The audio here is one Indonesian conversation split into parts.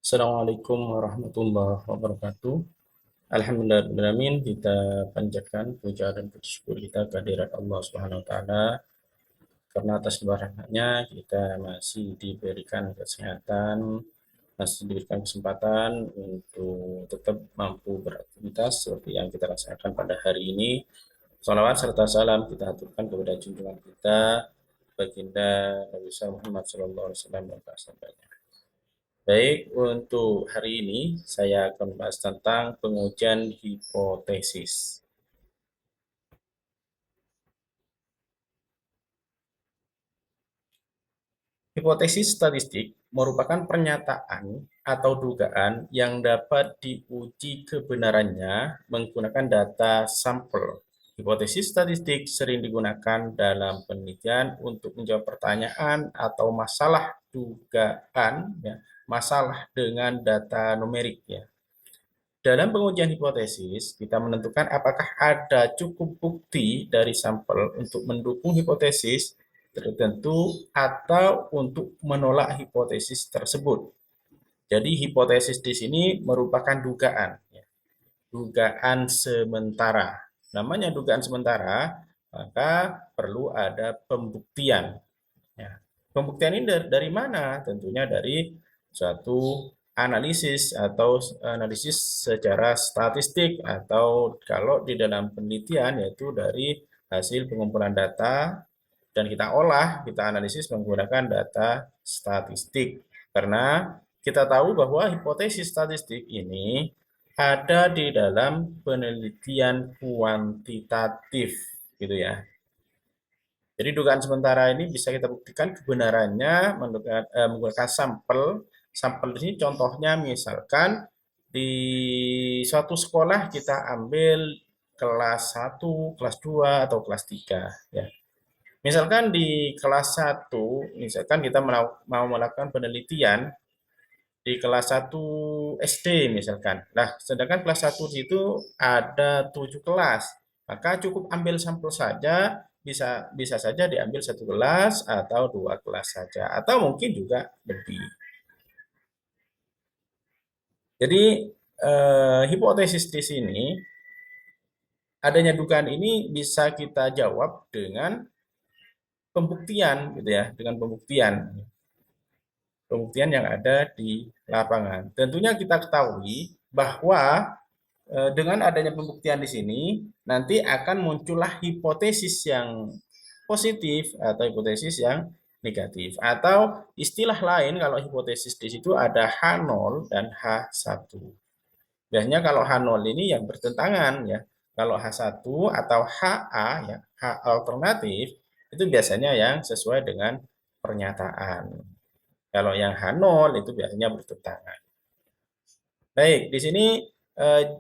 Assalamualaikum warahmatullahi wabarakatuh. Alhamdulillahirrahmanirrahim. Kita panjatkan puja dan puji syukur kita kehadirat Allah Subhanahu wa taala karena atas limpahannya kita masih diberikan kesehatan, masih diberikan kesempatan untuk tetap mampu beraktivitas seperti yang kita rasakan pada hari ini. Salawat serta salam kita aturkan kepada junjungan kita baginda Nabi Muhammad sallallahu alaihi wasallam dan para sahabatnya. Baik, untuk hari ini saya akan membahas tentang pengujian hipotesis. Hipotesis statistik merupakan pernyataan atau dugaan yang dapat diuji kebenarannya menggunakan data sampel. Hipotesis statistik sering digunakan dalam penelitian untuk menjawab pertanyaan atau masalah dugaan, ya, masalah dengan data numerik, ya. Dalam pengujian hipotesis, kita menentukan apakah ada cukup bukti dari sampel untuk mendukung hipotesis tertentu atau untuk menolak hipotesis tersebut. Jadi hipotesis di sini merupakan dugaan, ya. Dugaan sementara. Namanya dugaan sementara, maka perlu ada pembuktian. Ya. Pembuktian ini dari mana? Tentunya dari suatu analisis atau analisis secara statistik atau kalau di dalam penelitian yaitu dari hasil pengumpulan data dan kita olah, kita analisis menggunakan data statistik. Karena kita tahu bahwa hipotesis statistik ini ada di dalam penelitian kuantitatif, gitu ya. Jadi dugaan sementara ini bisa kita buktikan kebenarannya menggunakan sampel. Sampel di sini contohnya misalkan di suatu sekolah kita ambil kelas 1, kelas 2 atau kelas 3, ya. Misalkan di kelas 1, misalkan kita mau melakukan penelitian di kelas 1 SD misalkan. Nah, sedangkan kelas 1 itu ada 7 kelas. Maka cukup ambil sampel saja, bisa bisa saja diambil satu kelas atau dua kelas saja, atau mungkin juga lebih. Jadi hipotesis di sini adanya dugaan ini bisa kita jawab dengan pembuktian, gitu ya, dengan pembuktian yang ada di lapangan. Tentunya kita ketahui bahwa dengan adanya pembuktian di sini, nanti akan muncullah hipotesis yang positif atau hipotesis yang negatif. Atau istilah lain kalau hipotesis di situ ada H0 dan H1. Biasanya kalau H0 ini yang bertentangan, ya. Kalau H1 atau HA, ya, H alternatif, itu biasanya yang sesuai dengan pernyataan. Kalau yang H0 itu biasanya bertentangan. Baik, di sini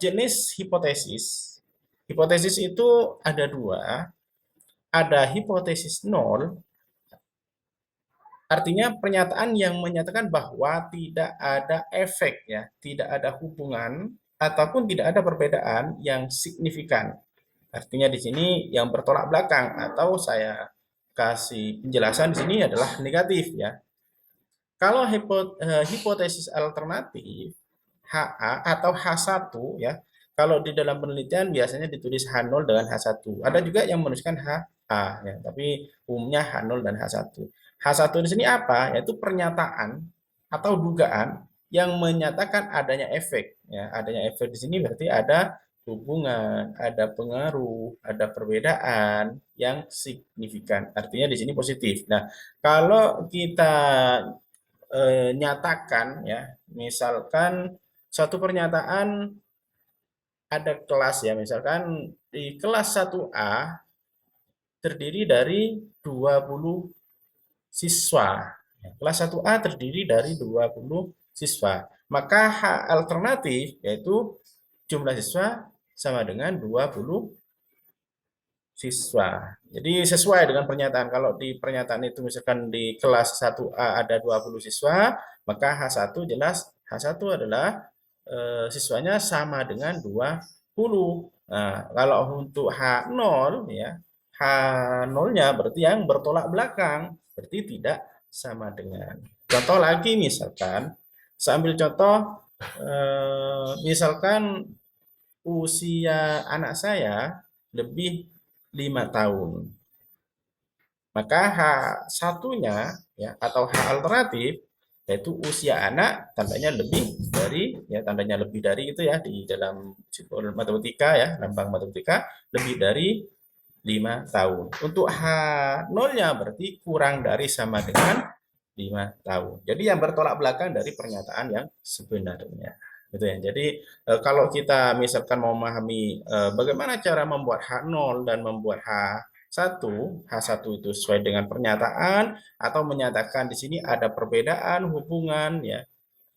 jenis hipotesis. Hipotesis itu ada dua. Ada hipotesis nol, artinya pernyataan yang menyatakan bahwa tidak ada efek, ya, tidak ada hubungan ataupun tidak ada perbedaan yang signifikan. Artinya di sini yang bertolak belakang atau saya kasih penjelasan di sini adalah negatif, ya. Kalau hipotesis alternatif HA atau H1, ya. Kalau di dalam penelitian biasanya ditulis H0 dengan H1. Ada juga yang menuliskan HA, ya, tapi umumnya H0 dan H1. H1 di sini apa? Yaitu pernyataan atau dugaan yang menyatakan adanya efek, ya. Adanya efek di sini berarti ada hubungan, ada pengaruh, ada perbedaan yang signifikan. Artinya di sini positif. Nah, kalau kita nyatakan, ya, misalkan suatu pernyataan ada kelas, ya, misalkan di kelas 1A terdiri dari 20 siswa. Ya, kelas 1A terdiri dari 20 siswa. Maka H alternatif yaitu jumlah siswa sama dengan 20 siswa. Jadi sesuai dengan pernyataan. Kalau di pernyataan itu misalkan di kelas 1A ada 20 siswa, maka H1 jelas H1 adalah siswanya sama dengan 20. Nah, kalau untuk H0, ya, H0-nya berarti yang bertolak belakang, berarti tidak sama dengan. Contoh lagi misalkan Saya ambil contoh, misalkan usia anak saya lebih 5 tahun. Maka H satunya ya atau H alternatif yaitu usia anak tandanya lebih dari ya tandanya lebih dari itu ya di dalam simbol matematika ya lambang matematika lebih dari 5 tahun. Untuk H nolnya berarti kurang dari sama dengan 5 tahun. Jadi yang bertolak belakang dari pernyataan yang sebenarnya. Gitu ya. Jadi kalau kita misalkan mau memahami bagaimana cara membuat H0 dan membuat H1, H1 itu sesuai dengan pernyataan atau menyatakan di sini ada perbedaan hubungan ya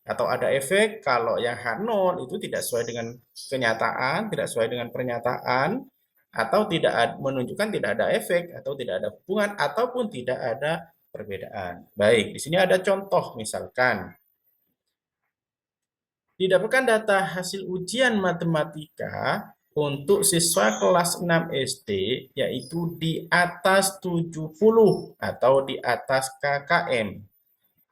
atau ada efek. Kalau yang H0 itu tidak sesuai dengan kenyataan, tidak sesuai dengan pernyataan atau tidak menunjukkan tidak ada efek atau tidak ada hubungan ataupun tidak ada perbedaan. Baik, di sini ada contoh misalkan didapatkan data hasil ujian matematika untuk siswa kelas 6 SD yaitu di atas 70 atau di atas KKM.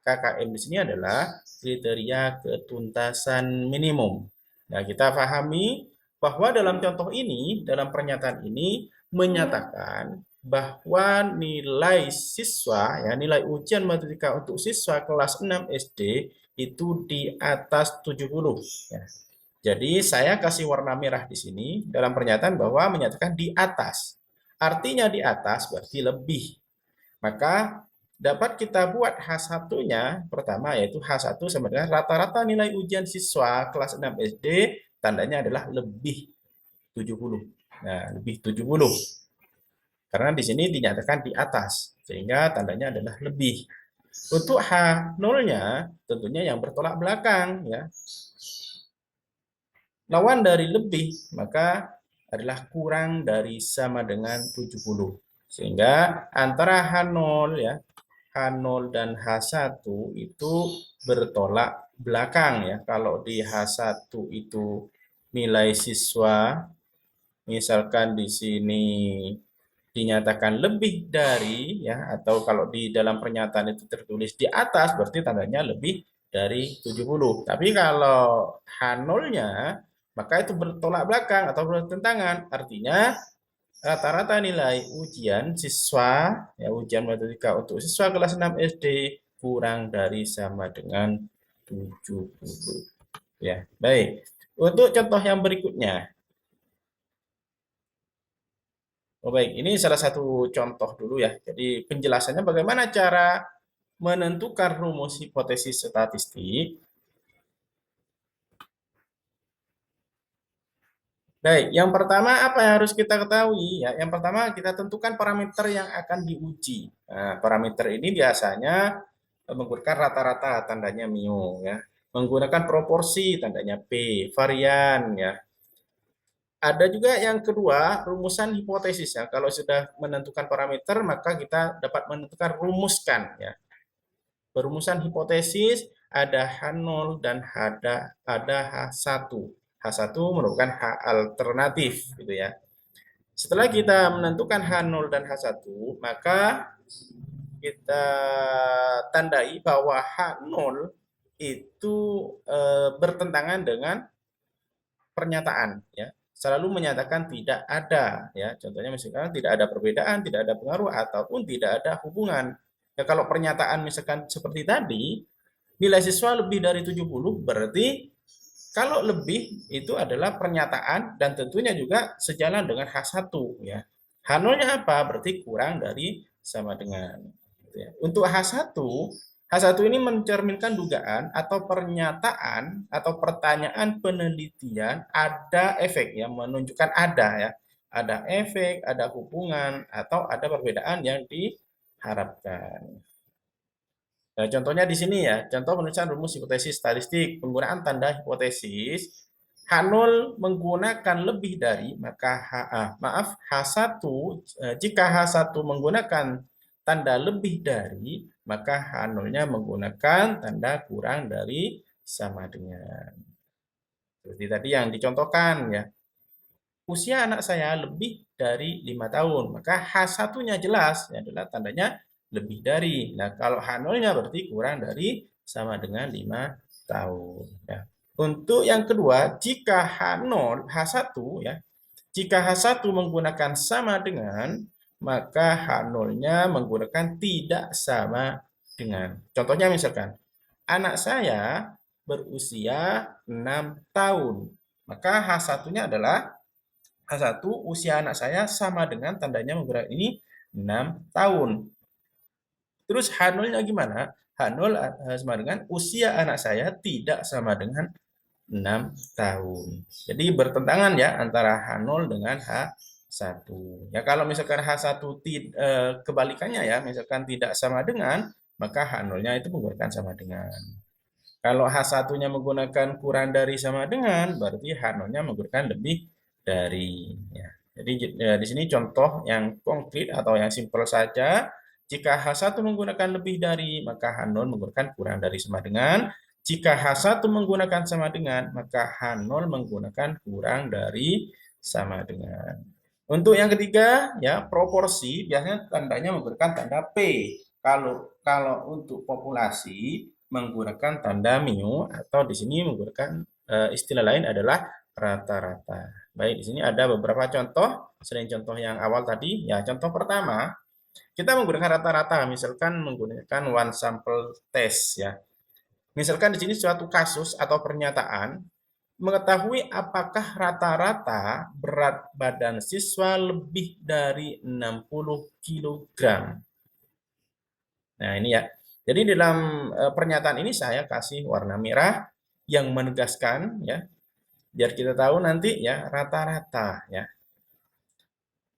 KKM di sini adalah kriteria ketuntasan minimum. Nah, kita pahami bahwa dalam contoh ini, dalam pernyataan ini menyatakan bahwa nilai siswa, ya nilai ujian matematika untuk siswa kelas 6 SD itu di atas 70. Ya. Jadi saya kasih warna merah di sini dalam pernyataan bahwa menyatakan di atas. Artinya di atas berarti lebih. Maka dapat kita buat H1-nya pertama yaitu H1 sama dengan rata-rata nilai ujian siswa kelas 6 SD tandanya adalah lebih 70. Nah, lebih 70. Karena di sini dinyatakan di atas sehingga tandanya adalah lebih. Untuk H0-nya tentunya yang bertolak belakang ya. Lawan dari lebih maka adalah kurang dari sama dengan 70. Sehingga antara H0 ya H0 dan H1 itu bertolak belakang ya. Kalau di H1 itu nilai siswa, misalkan di sini dinyatakan lebih dari ya atau kalau di dalam pernyataan itu tertulis di atas berarti tandanya lebih dari 70. Tapi kalau H0-nya maka itu bertolak belakang atau bertentangan. Artinya rata-rata nilai ujian siswa ya ujian matematika untuk siswa kelas 6 SD kurang dari sama dengan 70 ya. Baik. Untuk contoh yang berikutnya. Oh, baik, ini salah satu contoh dulu ya. Jadi penjelasannya bagaimana cara menentukan rumus hipotesis statistik. Baik, yang pertama apa yang harus kita ketahui ya? Yang pertama kita tentukan parameter yang akan diuji. Nah, parameter ini biasanya menggunakan rata-rata tandanya mu ya. Menggunakan proporsi tandanya P, varian ya. Ada juga yang kedua, rumusan hipotesis ya. Kalau sudah menentukan parameter, maka kita dapat menentukan rumuskan ya. Perumusan hipotesis ada H0 dan ada H1. H1 merupakan H alternatif gitu ya. Setelah kita menentukan H0 dan H1, maka kita tandai bahwa H0 itu bertentangan dengan pernyataan ya. Selalu menyatakan tidak ada ya. Contohnya misalkan tidak ada perbedaan, tidak ada pengaruh ataupun tidak ada hubungan. Ya kalau pernyataan misalkan seperti tadi, nilai siswa lebih dari 70 berarti kalau lebih itu adalah pernyataan dan tentunya juga sejalan dengan H1 ya. H0-nya apa? Berarti kurang dari sama dengan. Gitu ya. Untuk H1, H1 ini mencerminkan dugaan atau pernyataan atau pertanyaan penelitian ada efek yang menunjukkan ada ya. Ada efek, ada hubungan atau ada perbedaan yang diharapkan. Nah, contohnya di sini ya, contoh penulisan rumus hipotesis statistik, penggunaan tanda hipotesis, H0 menggunakan lebih dari, maka H1, jika H1 menggunakan tanda lebih dari, maka H0-nya menggunakan tanda kurang dari sama dengan. Seperti tadi yang dicontohkan ya, usia anak saya lebih dari 5 tahun, maka H1-nya jelas, ya adalah tandanya lebih dari. Nah, kalau H0-nya berarti kurang dari sama dengan 5 tahun. Ya. Untuk yang kedua, jika H0, H1 ya, jika H1 menggunakan sama dengan, maka H0-nya menggunakan tidak sama dengan. Contohnya misalkan, anak saya berusia 6 tahun. Maka H1-nya adalah H1 usia anak saya sama dengan tandanya menggunakan ini 6 tahun. Terus H0-nya gimana? H0 sama dengan usia anak saya tidak sama dengan 6 tahun. Jadi bertentangan ya antara H0 dengan H1. Ya kalau misalkan H1 kebalikannya ya, misalkan tidak sama dengan, maka H0-nya itu menggunakan sama dengan. Kalau H1-nya menggunakan kurang dari sama dengan, berarti H0-nya menggunakan lebih dari. Ya. Jadi di sini contoh yang konkret atau yang simpel saja. Jika H1 menggunakan lebih dari, maka H0 menggunakan kurang dari sama dengan. Jika H1 menggunakan sama dengan, maka H0 menggunakan kurang dari sama dengan. Untuk yang ketiga, ya proporsi biasanya tandanya menggunakan tanda P. Kalau untuk populasi menggunakan tanda mu atau di sini menggunakan istilah lain adalah rata-rata. Baik, di sini ada beberapa contoh. Selain contoh yang awal tadi, ya contoh pertama kita menggunakan rata-rata, misalkan menggunakan one sample test ya. Misalkan di sini suatu kasus atau pernyataan mengetahui apakah rata-rata berat badan siswa lebih dari 60 kg. Nah, ini ya. Jadi dalam pernyataan ini saya kasih warna merah yang menegaskan ya, biar kita tahu nanti ya rata-rata ya.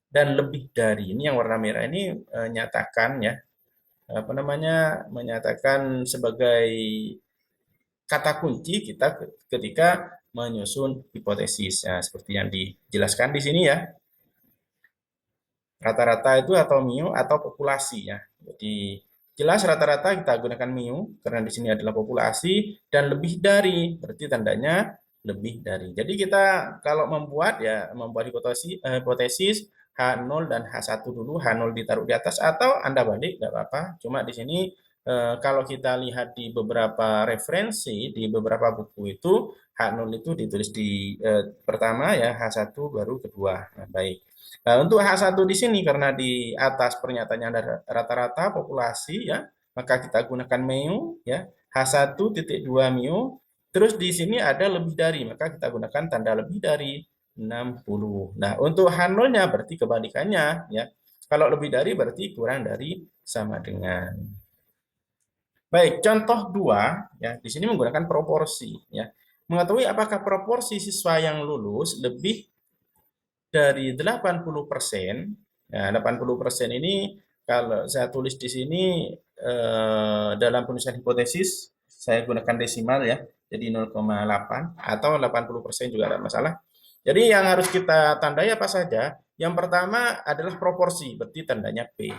Dan lebih dari ini yang warna merah ini nyatakan ya, apa namanya, menyatakan sebagai kata kunci kita ketika menyusun hipotesis. Nah, seperti yang dijelaskan di sini ya. Rata-rata itu atau mu atau populasi ya. Jadi jelas rata-rata kita gunakan mu karena di sini adalah populasi dan lebih dari berarti tandanya lebih dari. Jadi kita kalau membuat hipotesis H0 dan H1 dulu, H0 ditaruh di atas atau Anda balik nggak apa-apa. Cuma di sini kalau kita lihat di beberapa referensi di beberapa buku itu H0 itu ditulis di pertama ya, H1 baru kedua. Nah, baik. Nah, untuk H1 di sini karena di atas pernyataannya ada rata-rata populasi ya, maka kita gunakan mu ya. H1.2 mu. Terus di sini ada lebih dari, maka kita gunakan tanda lebih dari 60. Nah, untuk H0-nya berarti kebalikannya ya. Kalau lebih dari berarti kurang dari sama dengan. Baik, contoh 2 ya. Di sini menggunakan proporsi ya. Mengetahui apakah proporsi siswa yang lulus lebih dari 80%, nah 80% ini kalau saya tulis di sini dalam penulisan hipotesis saya gunakan desimal ya, jadi 0,8 atau 80% juga ada masalah. Jadi yang harus kita tandai apa saja? Yang pertama adalah proporsi, berarti tandanya P.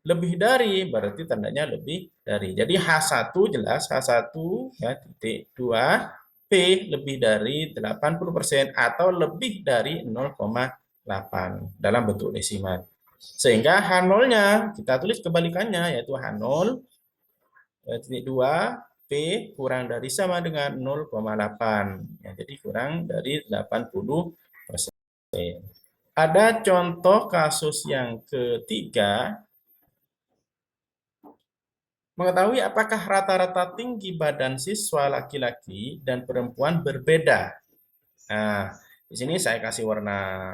Lebih dari berarti tandanya lebih dari. Jadi H1 jelas H1 ya titik 2 P lebih dari 80% atau lebih dari 0,8 dalam bentuk desimal. Sehingga H0-nya kita tulis kebalikannya yaitu H0 titik 2 P kurang dari sama dengan 0,8. Ya, jadi kurang dari 80%. Ada contoh kasus yang ketiga. Mengetahui apakah rata-rata tinggi badan siswa laki-laki dan perempuan berbeda. Nah, di sini saya kasih warna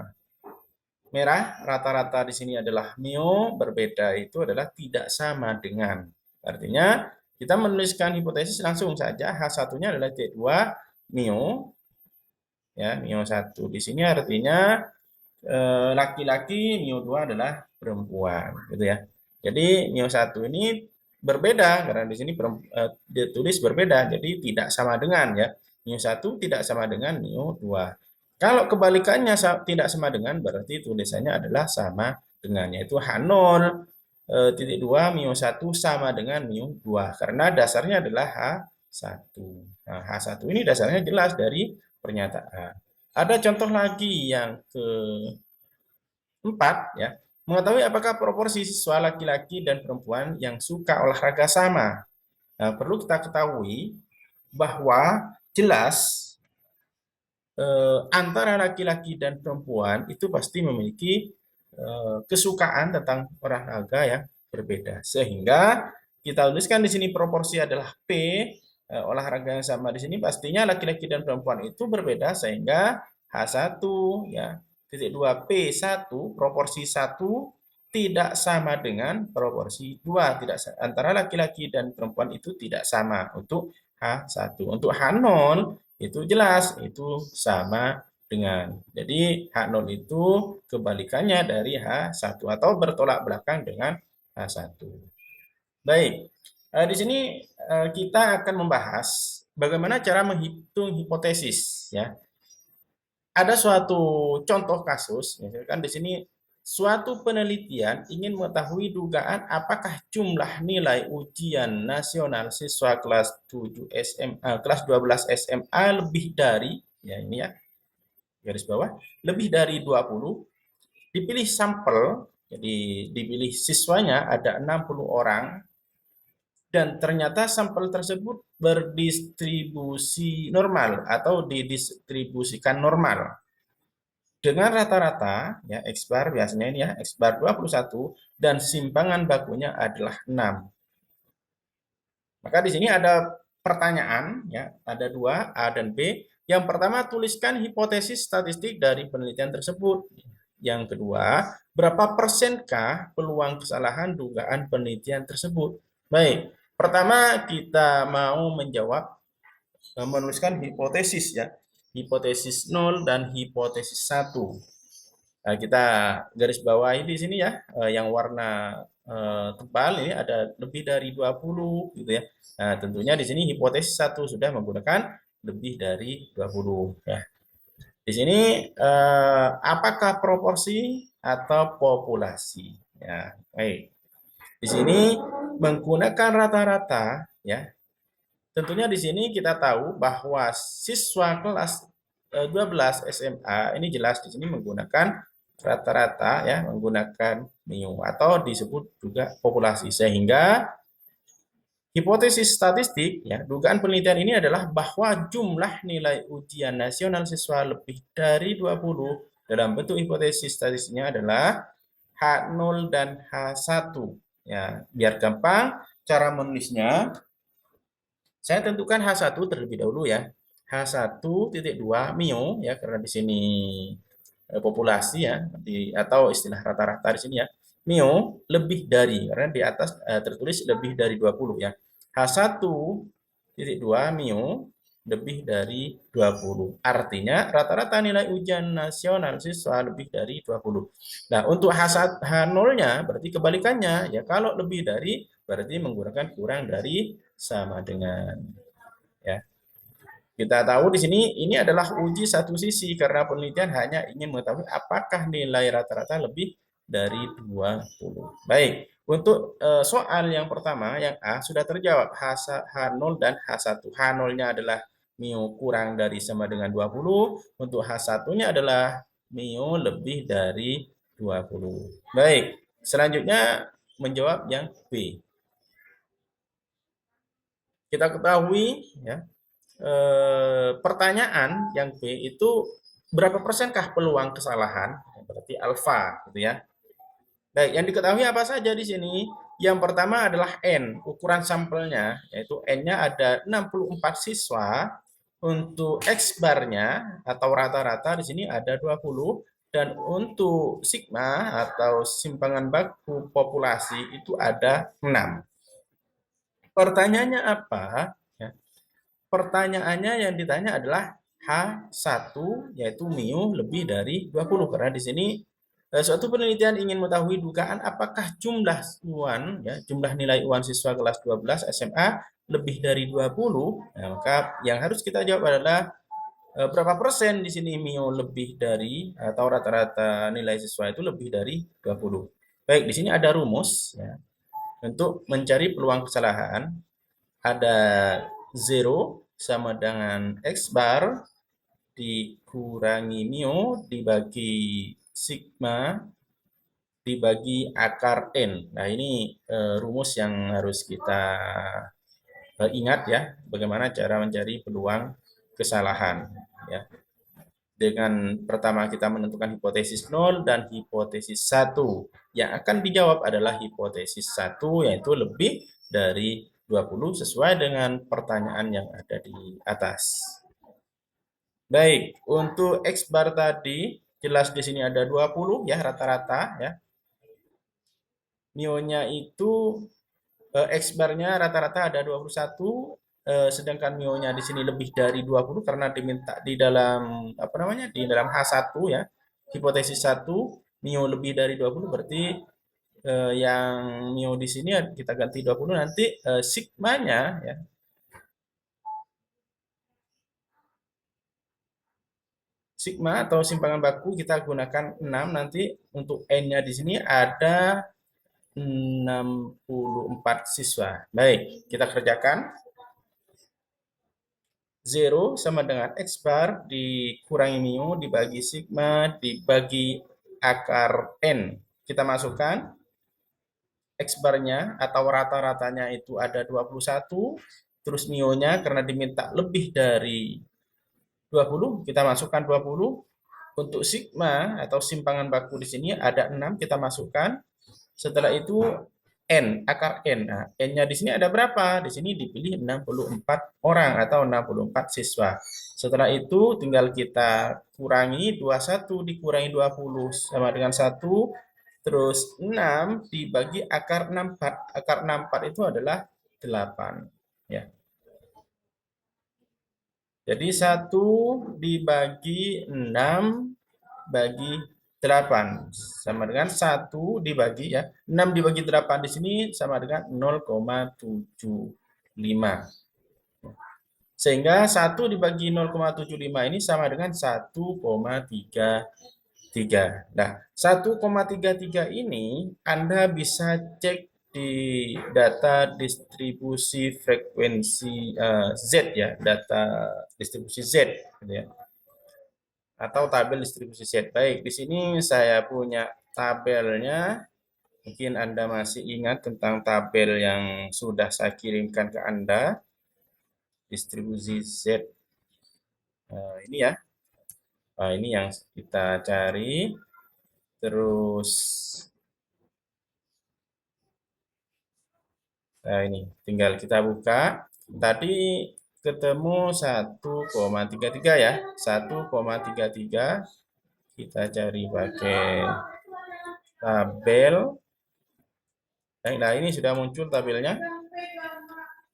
merah. Rata-rata di sini adalah mu, berbeda itu adalah tidak sama dengan. Artinya, kita menuliskan hipotesis langsung saja. H1-nya adalah T2 mu. Ya, mu1. Di sini artinya laki-laki, mu2 adalah perempuan, gitu ya. Jadi mu1 ini berbeda karena di sini ditulis berbeda, jadi tidak sama dengan ya. mu1 tidak sama dengan mu2. Kalau kebalikannya tidak sama dengan berarti tulisannya adalah sama dengan, yaitu H0 2 mu1 sama dengan mu2 karena dasarnya adalah H1. Nah, H1 ini dasarnya jelas dari pernyataan. Ada contoh lagi yang keempat ya. Mengetahui apakah proporsi siswa laki-laki dan perempuan yang suka olahraga sama. Nah, perlu kita ketahui bahwa jelas antara laki-laki dan perempuan itu pasti memiliki kesukaan tentang olahraga yang berbeda. Sehingga kita tuliskan di sini proporsi adalah P, olahraga yang sama di sini pastinya laki-laki dan perempuan itu berbeda sehingga H1 ya, titik 2 P1 proporsi 1 tidak sama dengan proporsi 2, tidak antara laki-laki dan perempuan itu tidak sama untuk H1. Untuk H0 itu jelas itu sama dengan. Jadi H0 itu kebalikannya dari H1 atau bertolak belakang dengan H1. Baik, di sini kita akan membahas bagaimana cara menghitung hipotesis ya. Ada suatu contoh kasus, misalkan di sini suatu penelitian ingin mengetahui dugaan apakah jumlah nilai ujian nasional siswa kelas 7 SMA, kelas 12 SMA lebih dari, ya ini ya, garis bawah, lebih dari 20, dipilih sampel, jadi dipilih siswanya ada 60 orang, dan ternyata sampel tersebut berdistribusi normal atau didistribusikan normal dengan rata-rata ya X bar biasanya ini ya X bar 21 dan simpangan bakunya adalah 6. Maka di sini ada pertanyaan ya, ada dua A dan B. Yang pertama tuliskan hipotesis statistik dari penelitian tersebut. Yang kedua, berapa persenkah peluang kesalahan dugaan penelitian tersebut? Baik, pertama kita mau menjawab menuliskan hipotesis ya. Hipotesis 0 dan hipotesis 1. Nah, kita garis bawahi di sini ya, yang warna tebal ini ada lebih dari 20 gitu ya. Nah, tentunya di sini hipotesis 1 sudah menggunakan lebih dari 20 ya. Di sini apakah proporsi atau populasi? Ya, baik. Di sini menggunakan rata-rata ya. Tentunya di sini kita tahu bahwa siswa kelas 12 SMA ini jelas di sini menggunakan rata-rata ya, menggunakan mu atau disebut juga populasi, sehingga hipotesis statistik ya, dugaan penelitian ini adalah bahwa jumlah nilai ujian nasional siswa lebih dari 20 dalam bentuk hipotesis statistiknya adalah H0 dan H1 ya. Biar gampang cara menulisnya, saya tentukan H1 terlebih dahulu ya. H1.2 mio ya, karena di sini populasi ya, atau istilah rata-rata di sini ya. Mio lebih dari, karena di atas tertulis lebih dari 20 ya. H1.2 mio lebih dari 20. Artinya rata-rata nilai ujian nasional siswa lebih dari 20. Nah, untuk H0-nya berarti kebalikannya ya, kalau lebih dari berarti menggunakan kurang dari sama dengan ya. Kita tahu di sini ini adalah uji satu sisi karena penelitian hanya ingin mengetahui apakah nilai rata-rata lebih dari 20. Baik, untuk soal yang pertama yang A sudah terjawab H0 dan H1. H0-nya adalah mu kurang dari sama dengan 20, untuk H1-nya adalah mu lebih dari 20. Baik, selanjutnya menjawab yang B. Kita ketahui ya, pertanyaan yang B itu berapa persenkah peluang kesalahan? Berarti alfa, gitu ya. Baik, yang diketahui apa saja di sini? Yang pertama adalah N, ukuran sampelnya, yaitu N-nya ada 64 siswa. Untuk X bar-nya atau rata-rata di sini ada 20, dan untuk sigma atau simpangan baku populasi itu ada 6. Pertanyaannya apa? Pertanyaannya yang ditanya adalah H1 yaitu mu lebih dari 20, karena di sini suatu penelitian ingin mengetahui dugaan apakah jumlah UAN ya, jumlah nilai UAN siswa kelas 12 SMA lebih dari 20. Nah, maka yang harus kita jawab adalah berapa persen di sini mu lebih dari atau rata-rata nilai siswa itu lebih dari 20. Baik, di sini ada rumus ya. Untuk mencari peluang kesalahan ada 0 sama dengan X bar dikurangi mu dibagi sigma dibagi akar N. Nah, ini rumus yang harus kita Ingat ya, bagaimana cara mencari peluang kesalahan. Ya. Dengan pertama kita menentukan hipotesis 0 dan hipotesis 1. Yang akan dijawab adalah hipotesis 1, yaitu lebih dari 20 sesuai dengan pertanyaan yang ada di atas. Baik, untuk X bar tadi, jelas di sini ada 20 ya rata-rata ya. Mionya itu X bar-nya rata-rata ada 21, sedangkan mionya di sini lebih dari 20 karena diminta di dalam apa namanya? Di dalam H1 ya. Hipotesis 1 mio lebih dari 20 berarti yang mio di sini kita ganti 20 nanti sigmanya ya. Sigma atau simpangan baku kita gunakan 6 nanti untuk N-nya di sini ada 64 siswa. Baik, kita kerjakan. 0 sama dengan X bar dikurangi mu dibagi sigma dibagi akar N. Kita masukkan X barnya atau rata-ratanya itu ada 21. Terus mu-nya karena diminta lebih dari 20, kita masukkan 20. Untuk sigma atau simpangan baku di sini ada 6, kita masukkan. Setelah itu N, akar N. Nah, N-nya di sini ada berapa? Di sini dipilih 64 orang atau 64 siswa. Setelah itu tinggal kita kurangi 21 dikurangi 20 sama dengan 1. Terus 6 dibagi akar 64. Akar 64 itu adalah 8. Ya. Jadi 1 dibagi 6 bagi 8 sama dengan 1 dibagi ya. 6 dibagi 8 di sini sama dengan 0,75. Sehingga 1 dibagi 0,75 ini sama dengan 1,33. Nah, 1,33 ini Anda bisa cek di data distribusi frekuensi Z ya, data distribusi Z gitu ya. Atau tabel distribusi Z. Baik, di sini saya punya tabelnya. Mungkin Anda masih ingat tentang tabel yang sudah saya kirimkan ke Anda. Distribusi Z. Ini ya. Ini yang kita cari. Terus, nah ini tinggal kita buka. Tadi ketemu 1,33 ya. 1,33. Kita cari pakai tabel. Nah, ini sudah muncul tabelnya.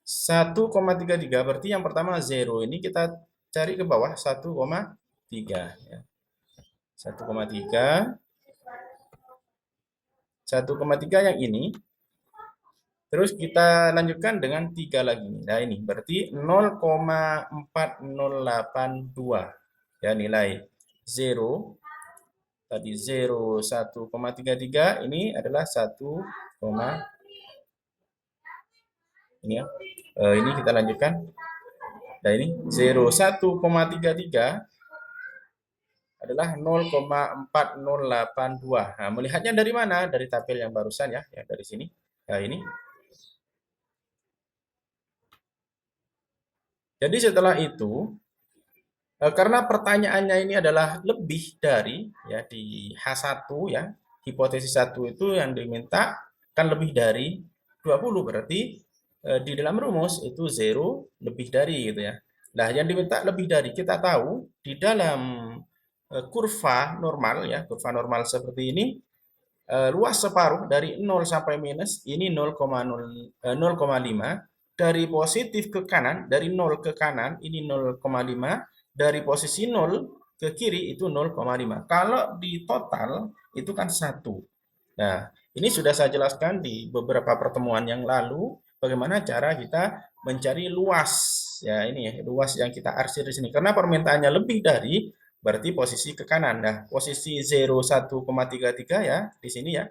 1,33 berarti yang pertama 0. Ini kita cari ke bawah 1,3 ya. 1,3. 1,3 yang ini. Terus kita lanjutkan dengan 3 lagi. Nah, ini berarti 0,4082 ya nilai 0. Tadi 0 1,33 ini adalah 1, ini ya. Ini kita lanjutkan. Nah, ini 0 1,33 adalah 0,4082. Nah, melihatnya dari mana? Dari tabel yang barusan ya, dari sini. Nah, ini. Jadi setelah itu, karena pertanyaannya ini adalah lebih dari ya di H1 ya, hipotesis 1 itu yang diminta kan lebih dari 20 berarti di dalam rumus itu 0 lebih dari gitu ya. Nah, yang diminta lebih dari kita tahu di dalam kurva normal ya, kurva normal seperti ini luas separuh dari 0 sampai minus ini 0,5, dari positif ke kanan, dari 0 ke kanan ini 0,5, dari posisi 0 ke kiri itu 0,5. Kalau di total itu kan 1. Nah, ini sudah saya jelaskan di beberapa pertemuan yang lalu bagaimana cara kita mencari luas ya, ini ya, luas yang kita arsir di sini. Karena permintaannya lebih dari berarti posisi ke kanan. Nah, posisi 0 1,33 ya di sini ya.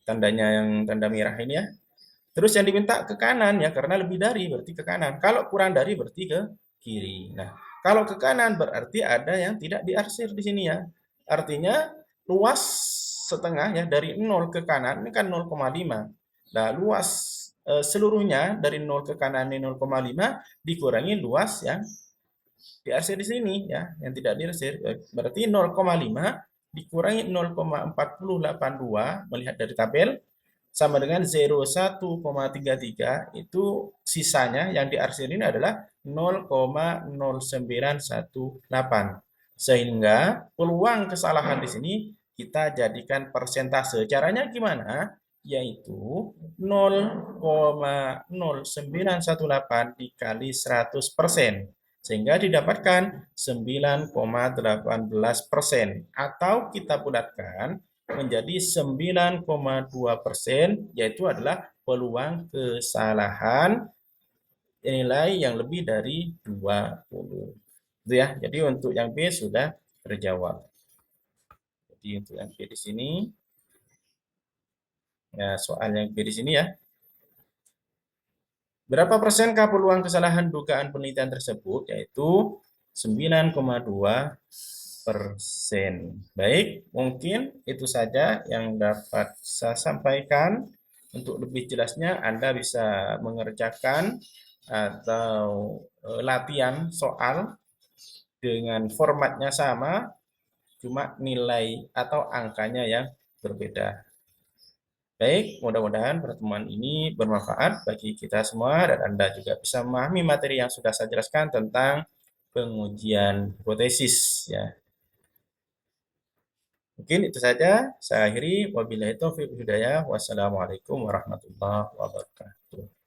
Tandanya yang tanda merah ini ya. Terus yang diminta ke kanan ya karena lebih dari berarti ke kanan. Kalau kurang dari berarti ke kiri. Nah, kalau ke kanan berarti ada yang tidak diarsir di sini ya. Artinya luas setengah ya dari 0 ke kanan ini kan 0,5. Nah, luas seluruhnya dari 0 ke kanan 0,5 dikurangi luas yang diarsir di sini ya, yang tidak diarsir. Berarti 0,5 dikurangi 0,4082 melihat dari tabel sama dengan 01,33, itu sisanya yang diarsir ini adalah 0,0918. Sehingga peluang kesalahan di sini kita jadikan persentase. Caranya gimana? Yaitu 0,0918 dikali 100%. Sehingga didapatkan 9,18%. Atau kita bulatkan menjadi 9,2%, yaitu adalah peluang kesalahan nilai yang lebih dari 20. Itu ya. Jadi untuk yang B sudah terjawab. Jadi untuk yang B di sini, ya soal yang B di sini ya. Berapa persenkah peluang kesalahan dugaan penelitian tersebut? Yaitu 9,2%. Baik, mungkin itu saja yang dapat saya sampaikan. Untuk lebih jelasnya, Anda bisa mengerjakan atau latihan soal dengan formatnya sama, cuma nilai atau angkanya yang berbeda. Baik, mudah-mudahan pertemuan ini bermanfaat bagi kita semua dan Anda juga bisa memahami materi yang sudah saya jelaskan tentang pengujian hipotesis ya. Mungkin itu saja. Saya akhiri. Wabillahi taufiq wal hidayah. Wassalamualaikum warahmatullahi wabarakatuh.